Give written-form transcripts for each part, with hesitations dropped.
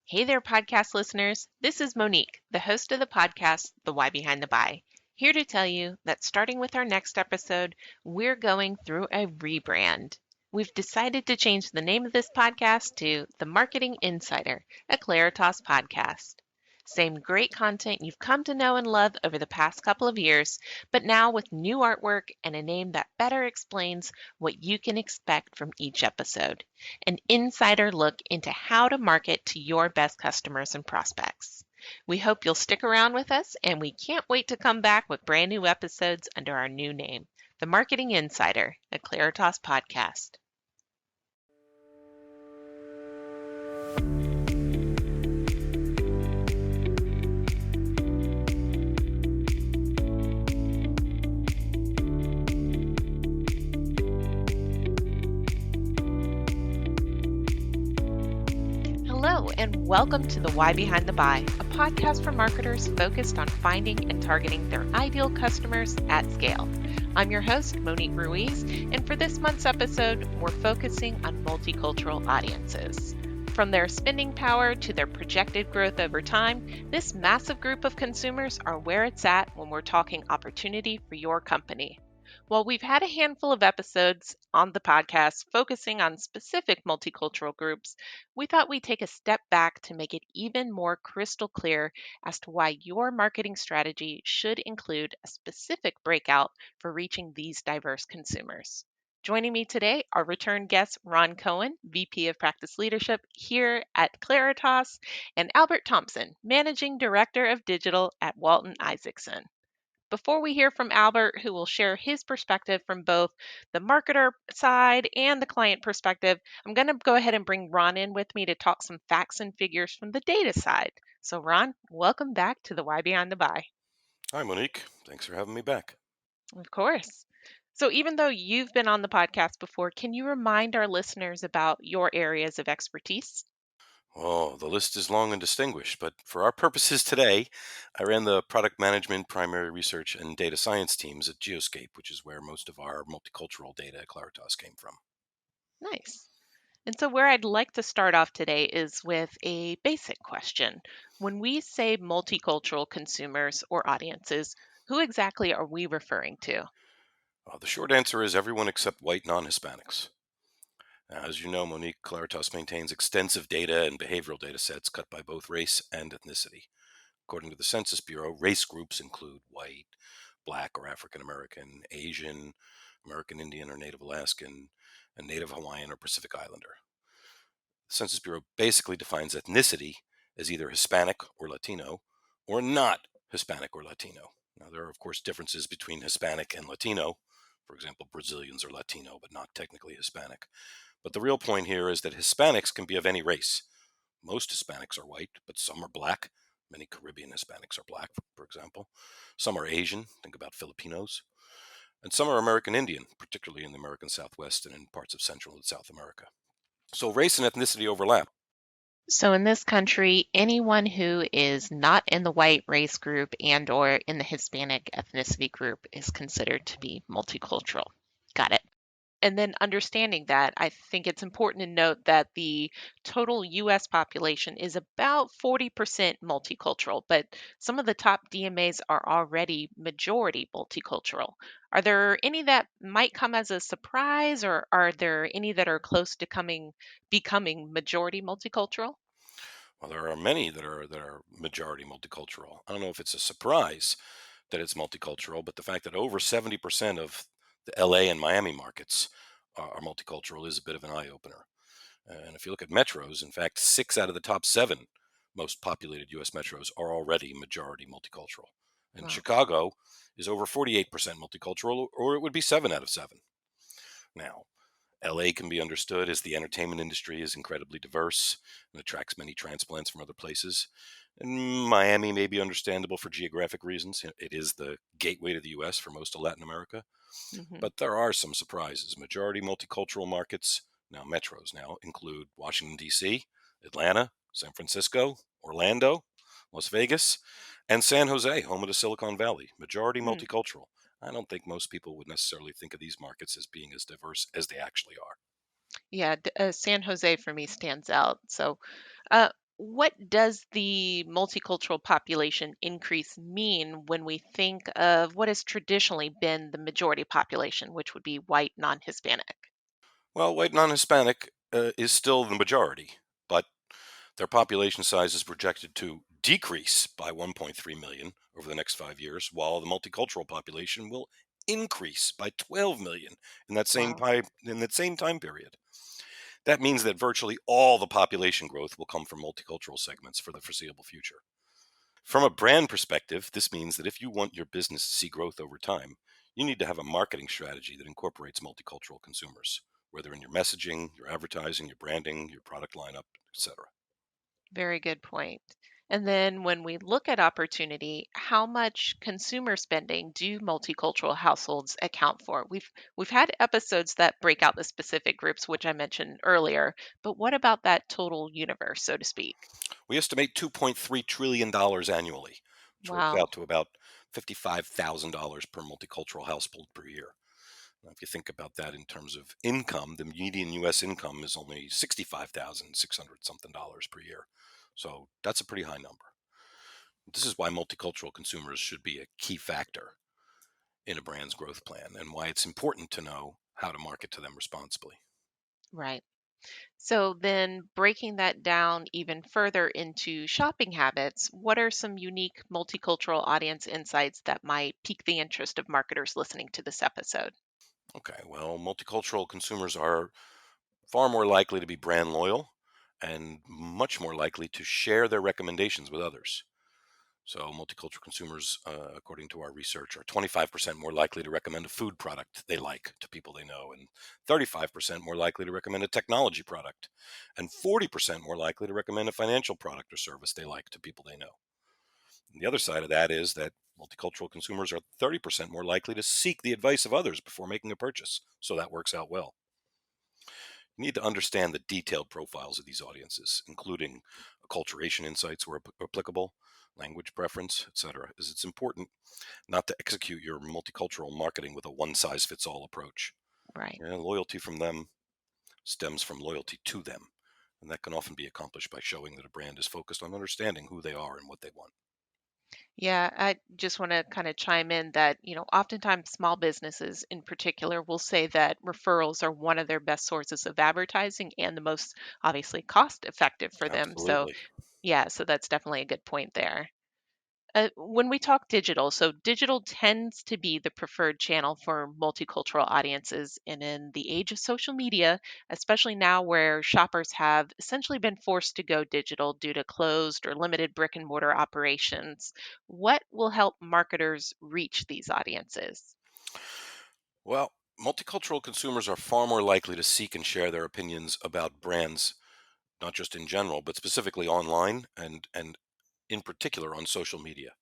Hey there, podcast listeners. This is Monique, the host of the podcast, The Why Behind the Buy, here to tell you that starting with our next episode, we're going through a rebrand. We've decided to change the name of this podcast to The Marketing Insider, a Claritas podcast. Same great content you've come to know and love over the past couple of years, but now with new artwork and a name that better explains what you can expect from each episode. An insider look into how to market to your best customers and prospects. We hope you'll stick around with us, and we can't wait to come back with brand new episodes under our new name, The Marketing Insider, a Claritas podcast. Hello, and welcome to The Why Behind the Buy, a podcast for marketers focused on finding and targeting their ideal customers at scale. I'm your host, Monique Ruiz, and for this month's episode, we're focusing on multicultural audiences. From their spending power to their projected growth over time, this massive group of consumers are where it's at when we're talking opportunity for your company. While we've had a handful of episodes on the podcast focusing on specific multicultural groups, we thought we'd take a step back to make it even more crystal clear as to why your marketing strategy should include a specific breakout for reaching these diverse consumers. Joining me today are return guests Ron Cohen, VP of Practice Leadership here at Claritas, and Albert Thompson, Managing Director of Digital at Walton Isaacson. Before we hear from Albert, who will share his perspective from both the marketer side and the client perspective, I'm going to go ahead and bring Ron in with me to talk some facts and figures from the data side. So, Ron, welcome back to the Why Behind the Buy. Hi, Monique. Thanks for having me back. Of course. So, even though you've been on the podcast before, can you remind our listeners about your areas of expertise? Oh, the list is long and distinguished, but for our purposes today, I ran the product management, primary research, and data science teams at Geoscape, which is where most of our multicultural data at Claritas came from. Nice. And so, where I'd like to start off today is with a basic question. When we say multicultural consumers or audiences, who exactly are we referring to? The short answer is everyone except white non-Hispanics. As you know, Monique, Claritas maintains extensive data and behavioral data sets cut by both race and ethnicity. According to the Census Bureau, race groups include white, Black or African American, Asian, American Indian or Native Alaskan, and Native Hawaiian or Pacific Islander. The Census Bureau basically defines ethnicity as either Hispanic or Latino or not Hispanic or Latino. Now, there are, of course, differences between Hispanic and Latino. For example, Brazilians are Latino, but not technically Hispanic. But the real point here is that Hispanics can be of any race. Most Hispanics are white, but some are Black. Many Caribbean Hispanics are Black, for example. Some are Asian, think about Filipinos. And some are American Indian, particularly in the American Southwest and in parts of Central and South America. So race and ethnicity overlap. So, in this country, anyone who is not in the white race group and or in the Hispanic ethnicity group is considered to be multicultural. Got it. And then understanding that, I think it's important to note that the total US population is about 40% multicultural, but some of the top DMAs are already majority multicultural. Are there any that might come as a surprise, or are there any that are close to becoming majority multicultural? Well, there are many that are majority multicultural. I don't know if it's a surprise that it's multicultural, but the fact that over 70% of the LA and Miami markets are multicultural is a bit of an eye opener. And if you look at metros, in fact, 6 out of the top 7 most populated US metros are already majority multicultural. And Wow. Chicago is over 48% multicultural, or it would be 7 out of 7. Now, LA can be understood as the entertainment industry is incredibly diverse and attracts many transplants from other places. And Miami may be understandable for geographic reasons. It is the gateway to the US for most of Latin America. Hmm. But there are some surprises. Majority multicultural markets, now metros now, include Washington, D.C., Atlanta, San Francisco, Orlando, Las Vegas, and San Jose, home of the Silicon Valley. Majority multicultural. I don't think most people would necessarily think of these markets as being as diverse as they actually are. Yeah, San Jose for me stands out. So, uh, What does the multicultural population increase mean when we think of what has traditionally been the majority population, which would be white, non Hispanic? Well, white non-Hispanic is still the majority, but their population size is projected to decrease by 1.3 million over the next 5 years, while the multicultural population will increase by 12 million in Wow. that same time period. That means that virtually all the population growth will come from multicultural segments for the foreseeable future. From a brand perspective, this means that if you want your business to see growth over time, you need to have a marketing strategy that incorporates multicultural consumers, whether in your messaging, your advertising, your branding, your product lineup, etc. Very good point. And then when we look at opportunity, how much consumer spending do multicultural households account for? We've had episodes that break out the specific groups, which I mentioned earlier, but what about that total universe, so to speak? We estimate $2.3 trillion annually, which works Wow. out to about $55,000 per multicultural household per year. Now, if you think about that in terms of income, the median U.S. income is only 65,600 something dollars per year. So that's a pretty high number. This is why multicultural consumers should be a key factor in a brand's growth plan and why it's important to know how to market to them responsibly. Right. So then breaking that down even further into shopping habits, what are some unique multicultural audience insights that might pique the interest of marketers listening to this episode? Okay, well, multicultural consumers are far more likely to be brand loyal and much more likely to share their recommendations with others. So, multicultural consumers, according to our research, are 25% more likely to recommend a food product they like to people they know, and 35% more likely to recommend a technology product, and 40% more likely to recommend a financial product or service they like to people they know. And the other side of that is that multicultural consumers are 30% more likely to seek the advice of others before making a purchase. So, that works out well. You need to understand the detailed profiles of these audiences, including acculturation insights where applicable, language preference, etc., as it's important not to execute your multicultural marketing with a one size fits all approach. Right. And loyalty from them stems from loyalty to them. And that can often be accomplished by showing that a brand is focused on understanding who they are and what they want. Yeah, I just want to kind of chime in that, oftentimes small businesses in particular will say that referrals are one of their best sources of advertising and the most obviously cost effective for them. So, Absolutely. yeah, so that's definitely a good point there. When we talk digital, so digital tends to be the preferred channel for multicultural audiences. And in the age of social media, especially now where shoppers have essentially been forced to go digital due to closed or limited brick and mortar operations, what will help marketers reach these audiences? Well, multicultural consumers are far more likely to seek and share their opinions about brands, not just in general, but specifically online and in particular on social media.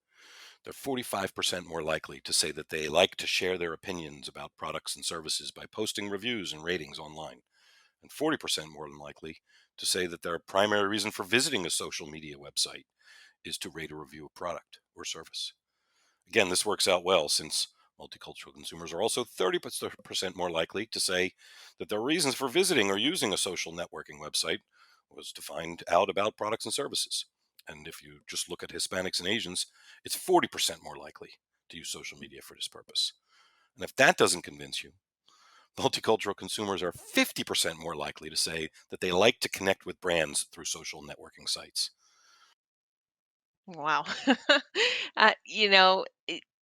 They're 45% more likely to say that they like to share their opinions about products and services by posting reviews and ratings online, and 40% more than likely to say that their primary reason for visiting a social media website is to rate or review a product or service. Again, this works out well since multicultural consumers are also 30% more likely to say that their reasons for visiting or using a social networking website was to find out about products and services. And if you just look at Hispanics and Asians, it's 40% more likely to use social media for this purpose. And if that doesn't convince you, multicultural consumers are 50% more likely to say that they like to connect with brands through social networking sites. Wow.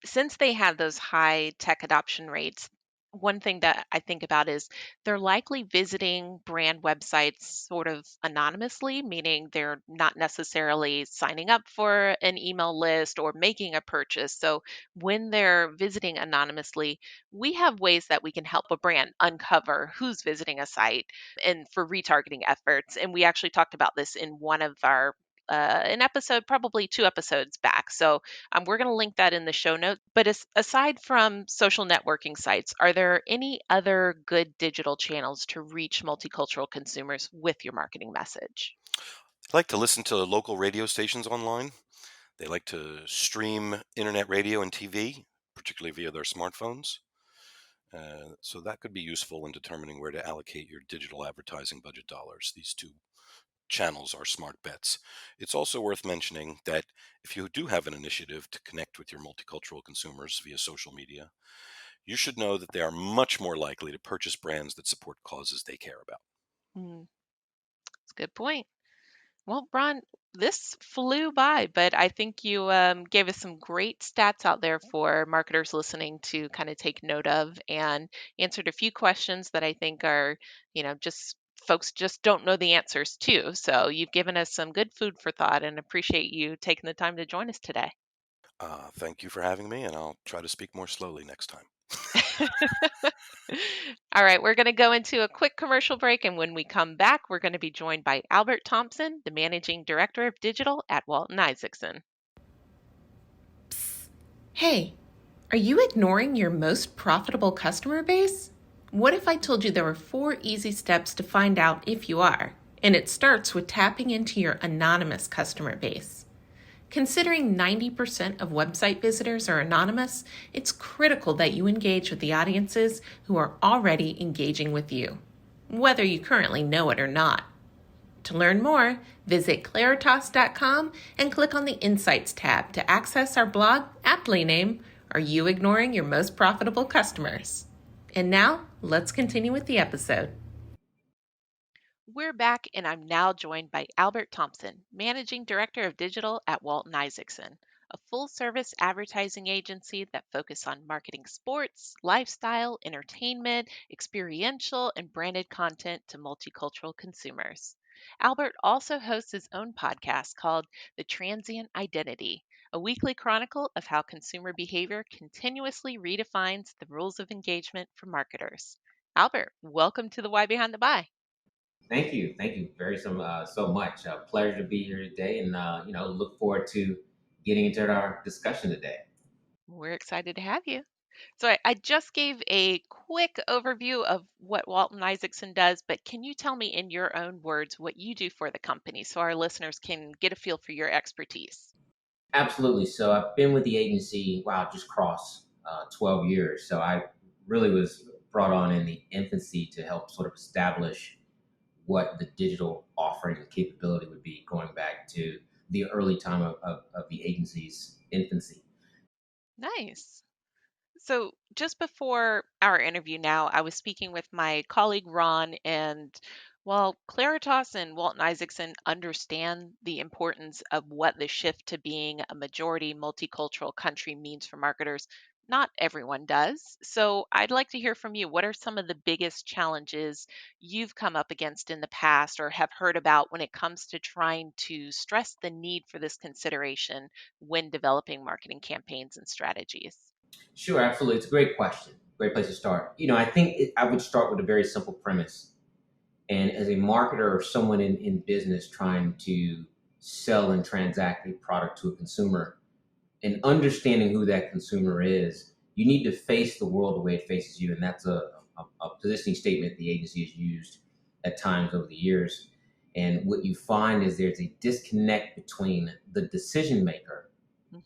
Since they have those high tech adoption rates, one thing that I think about is they're likely visiting brand websites sort of anonymously, meaning they're not necessarily signing up for an email list or making a purchase. So when they're visiting anonymously, we have ways that we can help a brand uncover who's visiting a site and for retargeting efforts. And we actually talked about this in one of our an episode, probably two episodes back. So we're going to link that in the show notes. But aside from social networking sites, are there any other good digital channels to reach multicultural consumers with your marketing message? I like to listen to local radio stations online. They like to stream internet radio and TV, particularly via their smartphones. So that could be useful in determining where to allocate your digital advertising budget dollars. These two channels are smart bets. It's also worth mentioning that if you do have an initiative to connect with your multicultural consumers via social media, you should know that they are much more likely to purchase brands that support causes they care about. Mm, that's a good point. Well, Ron, this flew by, but I think you gave us some great stats out there for marketers listening to kind of take note of and answered a few questions that I think are, just folks just don't know the answers to. So you've given us some good food for thought and appreciate you taking the time to join us today. Thank you for having me, and I'll try to speak more slowly next time. All right, we're going to go into a quick commercial break. And when we come back, we're going to be joined by Albert Thompson, the Managing Director of Digital at Walton Isaacson. Hey, are you ignoring your most profitable customer base? What if I told you there were 4 easy steps to find out if you are? And it starts with tapping into your anonymous customer base. Considering 90% of website visitors are anonymous, it's critical that you engage with the audiences who are already engaging with you, whether you currently know it or not. To learn more, visit Claritas.com and click on the Insights tab to access our blog aptly named Are You Ignoring Your Most Profitable Customers? And now, let's continue with the episode. We're back, and I'm now joined by Albert Thompson, Managing Director of Digital at Walton Isaacson, a full service advertising agency that focuses on marketing sports, lifestyle, entertainment, experiential, and branded content to multicultural consumers. Albert also hosts his own podcast called The Transient Identity, a weekly chronicle of how consumer behavior continuously redefines the rules of engagement for marketers. Albert, welcome to the Why Behind the Buy. Thank you. Thank you so much. Pleasure to be here today, and look forward to getting into our discussion today. We're excited to have you. So I just gave a quick overview of what Walton Isaacson does, but can you tell me in your own words what you do for the company so our listeners can get a feel for your expertise? Absolutely. So I've been with the agency, wow, just crossed 12 years. So I really was brought on in the infancy to help sort of establish what the digital offering and capability would be, going back to the early time of the agency's infancy. Nice. So, just before our interview now, I was speaking with my colleague Ron, and while Claritas and Walton Isaacson understand the importance of what the shift to being a majority multicultural country means for marketers, not everyone does. So, I'd like to hear from you. What are some of the biggest challenges you've come up against in the past or have heard about when it comes to trying to stress the need for this consideration when developing marketing campaigns and strategies? Sure, absolutely. It's a great question. Great place to start. I think I would start with a very simple premise. And as a marketer or someone in business trying to sell and transact a product to a consumer and understanding who that consumer is, you need to face the world the way it faces you. And that's a positioning statement the agency has used at times over the years. And what you find is there's a disconnect between the decision maker,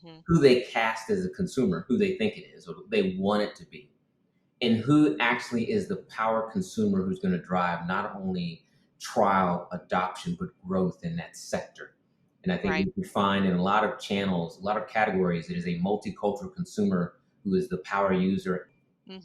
Hmm. who they cast as a consumer, who they think it is, or they want it to be, and who actually is the power consumer who's going to drive not only trial adoption but growth in that sector. And I think Right. we find in a lot of channels, a lot of categories, it is a multicultural consumer who is the power user. Hmm.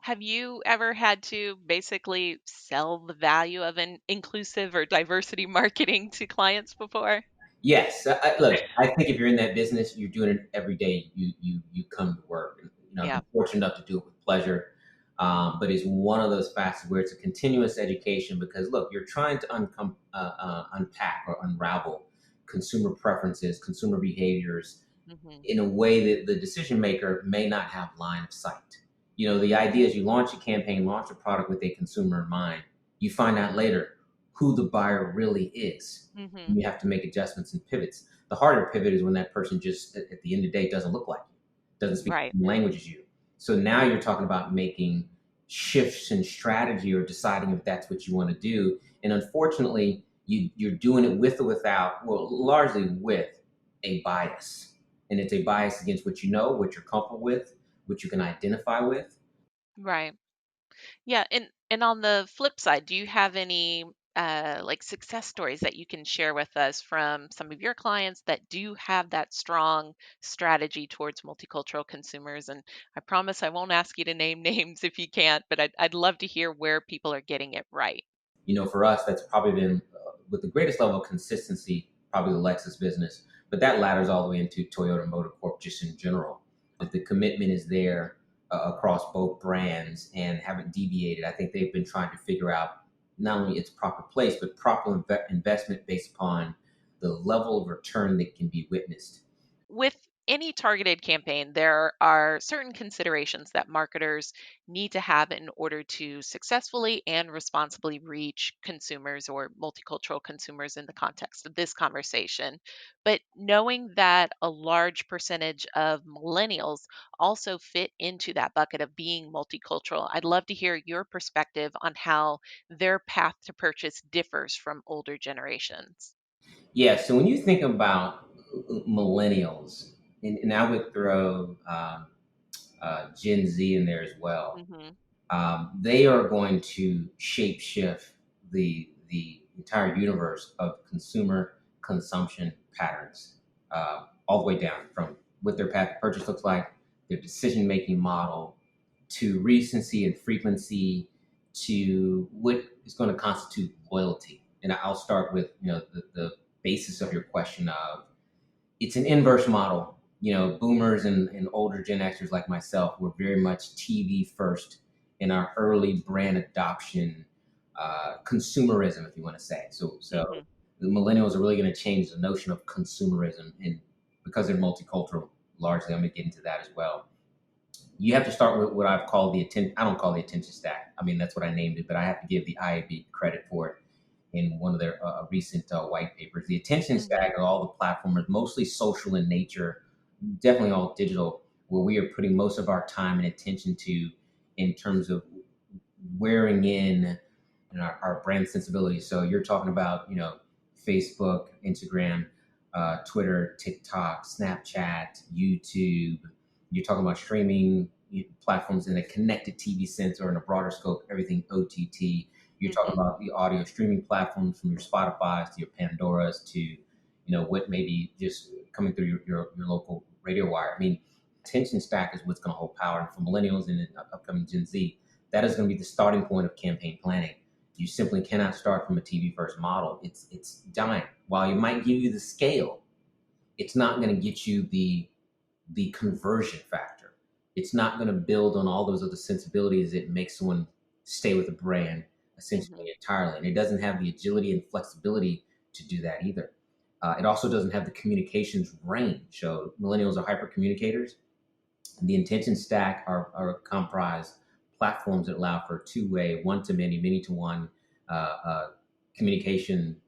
Have you ever had to basically sell the value of an inclusive or diversity marketing to clients before? Yes, look, I think if you're in that business, you're doing it every day. You come to work. And, Yeah. I'm fortunate enough to do it with pleasure. But it's one of those facets where it's a continuous education, because look, you're trying to unpack or unravel consumer preferences, consumer behaviors Hmm. in a way that the decision maker may not have line of sight. The idea is you launch a campaign, launch a product with a consumer in mind. You find out later who the buyer really is. Hmm. And you have to make adjustments and pivots. The harder pivot is when that person just, at the end of the day, doesn't look like you, doesn't speak Right. the same language as you. So now you're talking about making shifts in strategy or deciding if that's what you want to do. And unfortunately, you're doing it with or without, well, largely with a bias. And it's a bias against what you know, what you're comfortable with, what you can identify with. Right. Yeah. And on the flip side, do you have any like success stories that you can share with us from some of your clients that do have that strong strategy towards multicultural consumers? And I promise I won't ask you to name names if you can't, but I'd love to hear where people are getting it right. For us, that's probably been with the greatest level of consistency, probably the Lexus business, but that ladders all the way into Toyota Motor Corp just in general. That the commitment is there across both brands and haven't deviated. I think they've been trying to figure out not only its proper place, but proper investment based upon the level of return that can be witnessed. With any targeted campaign, there are certain considerations that marketers need to have in order to successfully and responsibly reach consumers or multicultural consumers in the context of this conversation. But knowing that a large percentage of millennials also fit into that bucket of being multicultural, I'd love to hear your perspective on how their path to purchase differs from older generations. Yeah, so when you think about millennials, and I would throw Gen Z in there as well. Hmm. They are going to shape shift the entire universe of consumer consumption patterns, all the way down from what their path to purchase looks like, their decision making model, to recency and frequency, to what is going to constitute loyalty. And I'll start with the basis of your question of it's an inverse model. Boomers and older Gen Xers like myself were very much TV first in our early brand adoption, consumerism, if you want to say. So Hmm. the millennials are really going to change the notion of consumerism, and because they're multicultural, largely, I'm going to get into that as well. You have to start with what I've called the attention. I don't call the attention stack. I mean, that's what I named it, but I have to give the IAB credit for it in one of their recent white papers. The attention Hmm. stack are all the platforms, mostly social in nature, definitely all digital, where we are putting most of our time and attention to in terms of wearing in our brand sensibility. So you're talking about, Facebook, Instagram, Twitter, TikTok, Snapchat, YouTube. You're talking about streaming platforms in a connected TV sense or in a broader scope, everything OTT. You're talking Hmm. about the audio streaming platforms from your Spotify's to your Pandora's to, what may be just coming through your local radio wire. I mean, attention stack is what's going to hold power. And for millennials and upcoming Gen Z, that is going to be the starting point of campaign planning. You simply cannot start from a TV first model. It's giant. While it might give you the scale, it's not going to get you the conversion factor. It's not going to build on all those other sensibilities that make someone stay with a brand Hmm. essentially entirely. And it doesn't have the agility and flexibility to do that either. It also doesn't have the communications range. So millennials are hyper communicators. The intention stack are comprised platforms that allow for two-way, one-to-many, many-to-one communication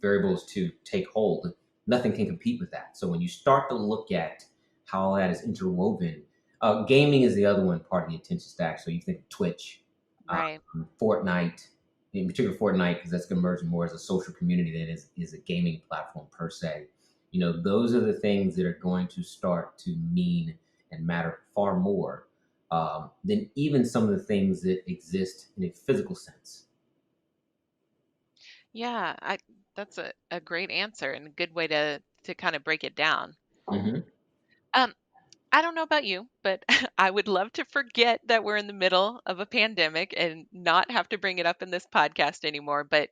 variables to take hold. Nothing can compete with that. So when you start to look at how all that is interwoven, gaming is the other one part of the attention stack. So you think of Twitch, Right. Fortnite, in particular Fortnite, because that's going to emerge more as a social community than is a gaming platform per se. Those are the things that are going to start to mean and matter far more than even some of the things that exist in a physical sense. Yeah, that's a great answer and a good way to kind of break it down. Hmm. Um, I don't know about you, but I would love to forget that we're in the middle of a pandemic and not have to bring it up in this podcast anymore. But,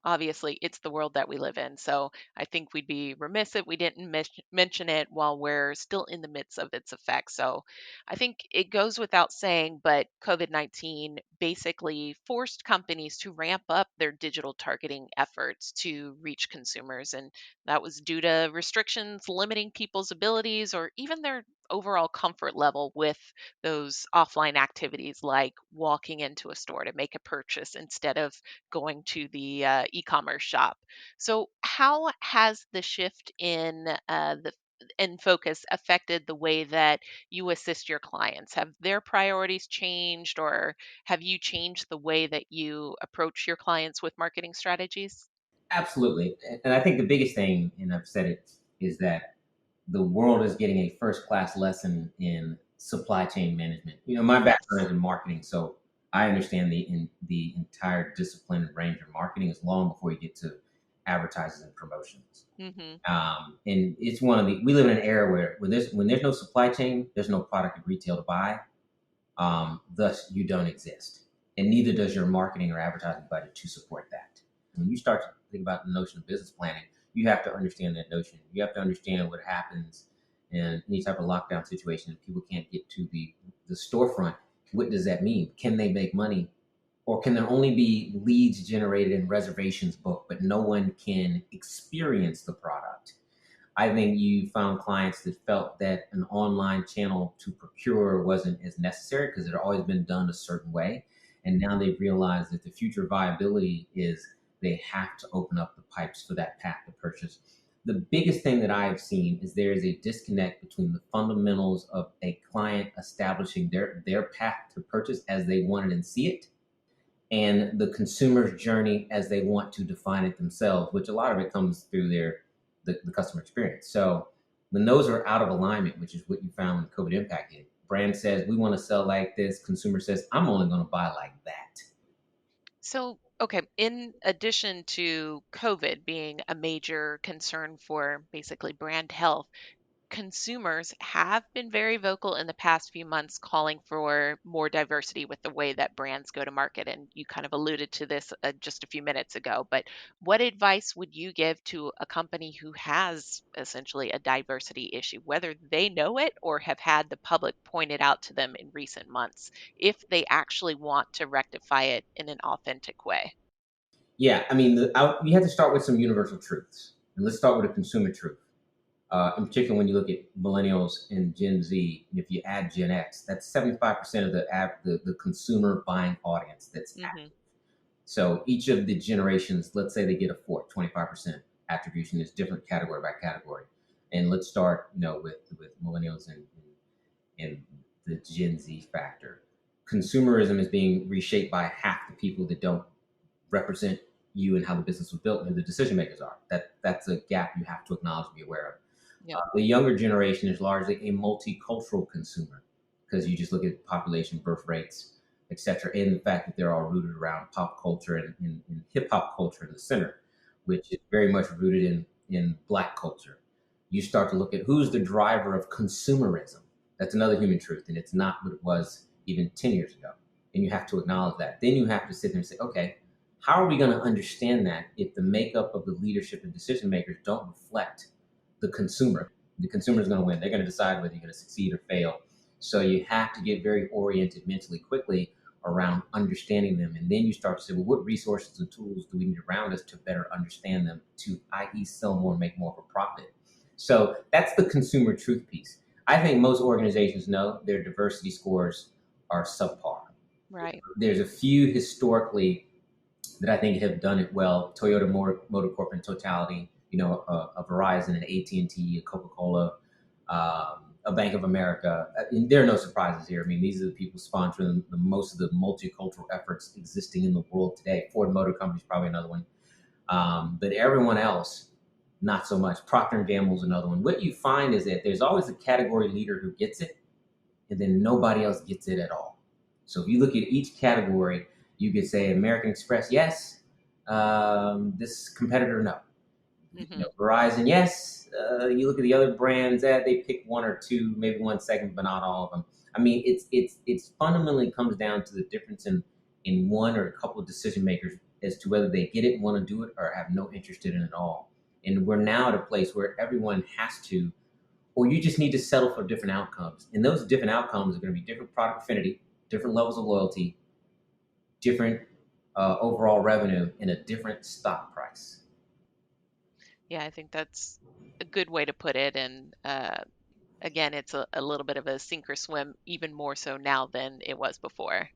obviously it's the world that we live in. So I think we'd be remiss if we didn't mention it while we're still in the midst of its effects. So I think it goes without saying, but COVID-19 basically forced companies to ramp up their digital targeting efforts to reach consumers. And that was due to restrictions limiting people's abilities or even their overall comfort level with those offline activities like walking into a store to make a purchase instead of going to the e-commerce shop. So how has the shift in focus affected the way that you assist your clients? Have their priorities changed, or have you changed the way that you approach your clients with marketing strategies? Absolutely. And I think the biggest thing, and I've said it, is that the world is getting a first class lesson in supply chain management. My background Yes. is in marketing, so I understand the entire discipline and range of marketing is long before you get to advertisements and promotions. Mm-hmm. And it's one of we live in an era where when there's no supply chain, there's no product at retail to buy. Thus, you don't exist, and neither does your marketing or advertising budget to support that. When you start to think about the notion of business planning, you have to understand that notion. You have to understand what happens in any type of lockdown situation if people can't get to the storefront. What does that mean? Can they make money? Or can there only be leads generated and reservations booked, but no one can experience the product? I think you found clients that felt that an online channel to procure wasn't as necessary because it had always been done a certain way. And now they've realized that the future viability is they have to open up the pipes for that path to purchase. The biggest thing that I've seen is there is a disconnect between the fundamentals of a client establishing their path to purchase as they want it and see it, and the consumer's journey as they want to define it themselves, which a lot of it comes through the customer experience. So when those are out of alignment, which is what you found when COVID impacted, brand says, we want to sell like this. Consumer says, I'm only going to buy like that. So, okay, in addition to COVID being a major concern for basically brand health, consumers have been very vocal in the past few months calling for more diversity with the way that brands go to market. And you kind of alluded to this just a few minutes ago. But what advice would you give to a company who has essentially a diversity issue, whether they know it or have had the public point it out to them in recent months, if they actually want to rectify it in an authentic way? Yeah, I mean, you have to start with some universal truths. And let's start with a consumer truth. In particular, when you look at millennials and Gen Z, and if you add Gen X, that's 75% of the consumer buying audience that's active. So each of the generations, let's say they get a fourth, 25% attribution is different category by category. And let's start, with millennials and the Gen Z factor. Consumerism is being reshaped by half the people that don't represent you and how the business was built and who the decision makers are. That's a gap you have to acknowledge and be aware of. Yep. The younger generation is largely a multicultural consumer because you just look at population, birth rates, etc., and the fact that they're all rooted around pop culture and hip hop culture in the center, which is very much rooted in Black culture. You start to look at who's the driver of consumerism. That's another human truth, and it's not what it was even 10 years ago. And you have to acknowledge that. Then you have to sit there and say, okay, how are we going to understand that if the makeup of the leadership and decision makers don't reflect the consumer? The consumer is going to win. They're going to decide whether you're going to succeed or fail. So you have to get very oriented mentally quickly around understanding them. And then you start to say, well, what resources and tools do we need around us to better understand them, to i.e. sell more, make more of a profit? So that's the consumer truth piece. I think most organizations know their diversity scores are subpar. Right. There's a few historically that I think have done it well. Toyota Motor Corp in totality, a Verizon, an AT&T, a Coca-Cola, a Bank of America. There are no surprises here. I mean, these are the people sponsoring most of the multicultural efforts existing in the world today. Ford Motor Company is probably another one. But everyone else, not so much. Procter & Gamble is another one. What you find is that there's always a category leader who gets it, and then nobody else gets it at all. So if you look at each category, you could say American Express, yes. This competitor, no. Verizon, yes. You look at the other brands, they pick one or two, maybe one segment, but not all of them. I mean, it's fundamentally comes down to the difference in one or a couple of decision makers as to whether they get it, want to do it, or have no interest in it at all. And we're now at a place where everyone has to, or you just need to settle for different outcomes. And those different outcomes are going to be different product affinity, different levels of loyalty, different overall revenue, and a different stock price. Yeah, I think that's a good way to put it. And again, it's a little bit of a sink or swim, even more so now than it was before.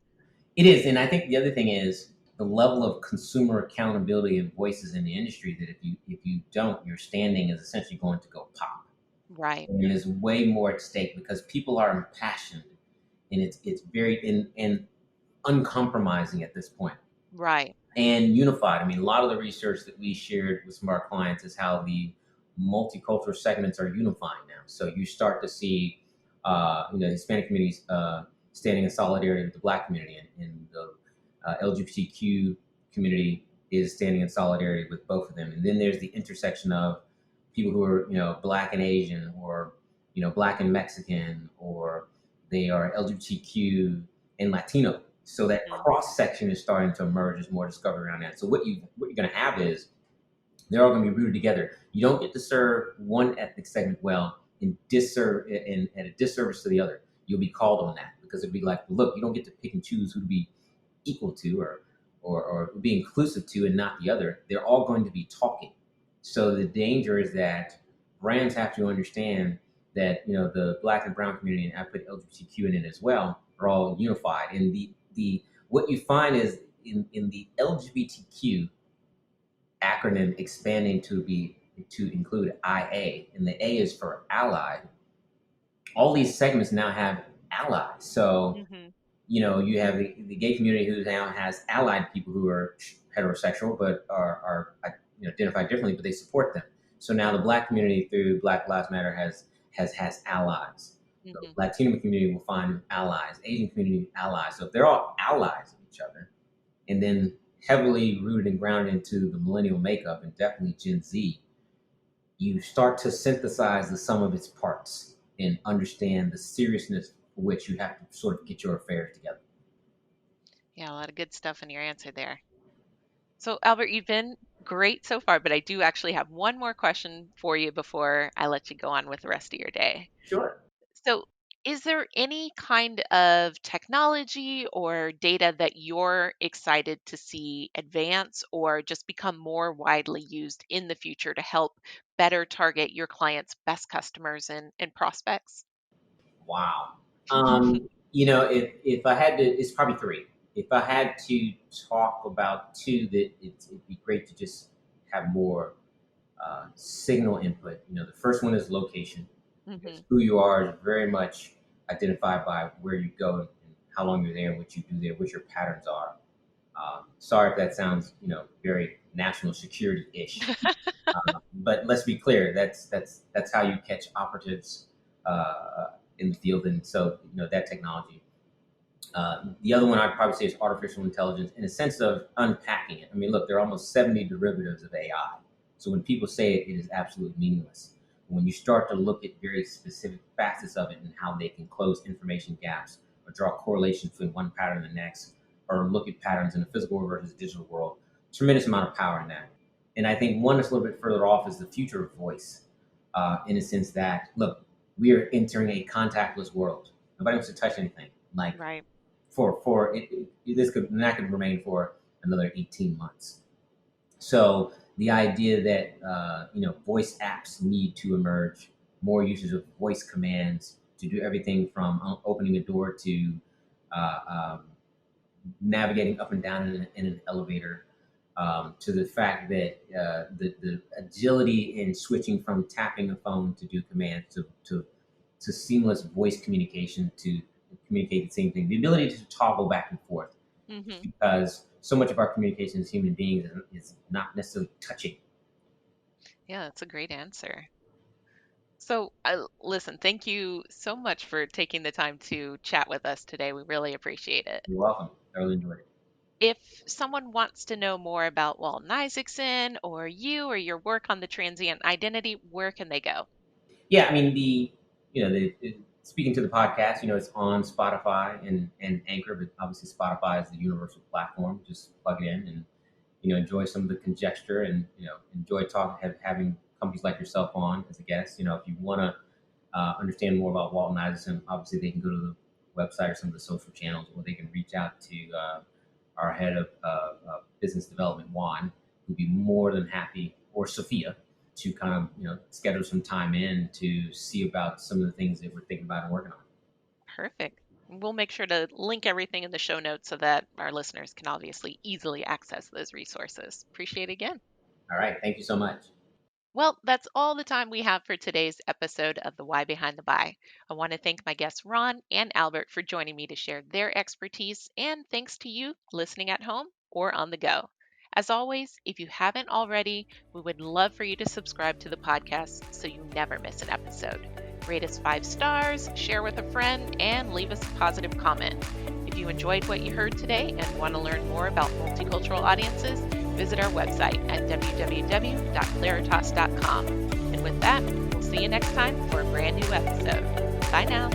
It is. And I think the other thing is the level of consumer accountability and voices in the industry that if you don't, your standing is essentially going to go pop. Right. And there's way more at stake because people are impassioned and it's very and uncompromising at this point. Right. And unified. I mean, a lot of the research that we shared with some of our clients is how the multicultural segments are unifying now. So you start to see, Hispanic communities standing in solidarity with the Black community, and the LGBTQ community is standing in solidarity with both of them. And then there's the intersection of people who are, Black and Asian, or, Black and Mexican, or they are LGBTQ and Latino. So that cross section is starting to emerge as more discovery around that. So what you're going to have is they're all going to be rooted together. You don't get to serve one ethnic segment well and at a disservice to the other. You'll be called on that, because it'd be like, look, you don't get to pick and choose who to be equal to or be inclusive to and not the other. They're all going to be talking. So the danger is that brands have to understand that, the Black and brown community, and I put LGBTQ in it as well, are all unified. And the what you find is in the LGBTQ acronym expanding to include IA, and the A is for allied. All these segments now have allies. So, you have the gay community, who now has allied people who are heterosexual but are identified differently, but they support them. So now the Black community, through Black Lives Matter, has allies. The Latino community will find allies. Asian community allies. So if they're all allies of each other, and then heavily rooted and grounded into the millennial makeup, and definitely Gen Z, you start to synthesize the sum of its parts and understand the seriousness for which you have to sort of get your affairs together. Yeah, a lot of good stuff in your answer there. So, Albert, you've been great so far, but I do actually have one more question for you before I let you go on with the rest of your day. Sure. So, is there any kind of technology or data that you're excited to see advance or just become more widely used in the future to help better target your clients' best customers and prospects? Wow. If I had to, it's probably three. If I had to talk about two, that it'd be great to just have more signal input. The first one is location. Who you are is very much identified by where you go and how long you're there, and what you do there, what your patterns are. Sorry if that sounds, very national security-ish, but let's be clear. That's how you catch operatives in the field, and so that technology. The other one I'd probably say is artificial intelligence, in a sense of unpacking it. I mean, look, there are almost 70 derivatives of AI. So when people say it, it is absolutely meaningless. When you start to look at very specific facets of it and how they can close information gaps, or draw correlations between one pattern and the next, or look at patterns in the physical world versus digital world, tremendous amount of power in that. And I think one that's a little bit further off is the future of voice, in a sense that, look, we are entering a contactless world. Nobody wants to touch anything. Like, Right. For this could remain for another 18 months. So the idea that voice apps need to emerge, more usage of voice commands to do everything from opening a door to navigating up and down in an elevator, to the fact that the agility in switching from tapping a phone to do commands to seamless voice communication to communicate the same thing, the ability to toggle back and forth, because so much of our communication as human beings is not necessarily touching. Yeah, that's a great answer. So, listen, thank you so much for taking the time to chat with us today. We really appreciate it. You're welcome. I really enjoyed it. If someone wants to know more about Walton Isaacson or you or your work on the transient identity, where can they go? Yeah, I mean, speaking to the podcast, it's on Spotify and Anchor, but obviously Spotify is the universal platform. Just plug it in and enjoy some of the conjecture, and enjoy having companies like yourself on as a guest. If you want to understand more about Walton Isaacson, obviously they can go to the website or some of the social channels, or they can reach out to our head of business development, Juan, who'd be more than happy, or Sophia, to kind of schedule some time in to see about some of the things that we're thinking about and working on. Perfect. We'll make sure to link everything in the show notes so that our listeners can obviously easily access those resources. Appreciate it again. All right. Thank you so much. Well, that's all the time we have for today's episode of The Why Behind the Buy. I want to thank my guests Ron and Albert for joining me to share their expertise, and thanks to you listening at home or on the go. As always, if you haven't already, we would love for you to subscribe to the podcast so you never miss an episode. Rate us 5 stars, share with a friend, and leave us a positive comment. If you enjoyed what you heard today and want to learn more about multicultural audiences, visit our website at www.claritas.com. And with that, we'll see you next time for a brand new episode. Bye now.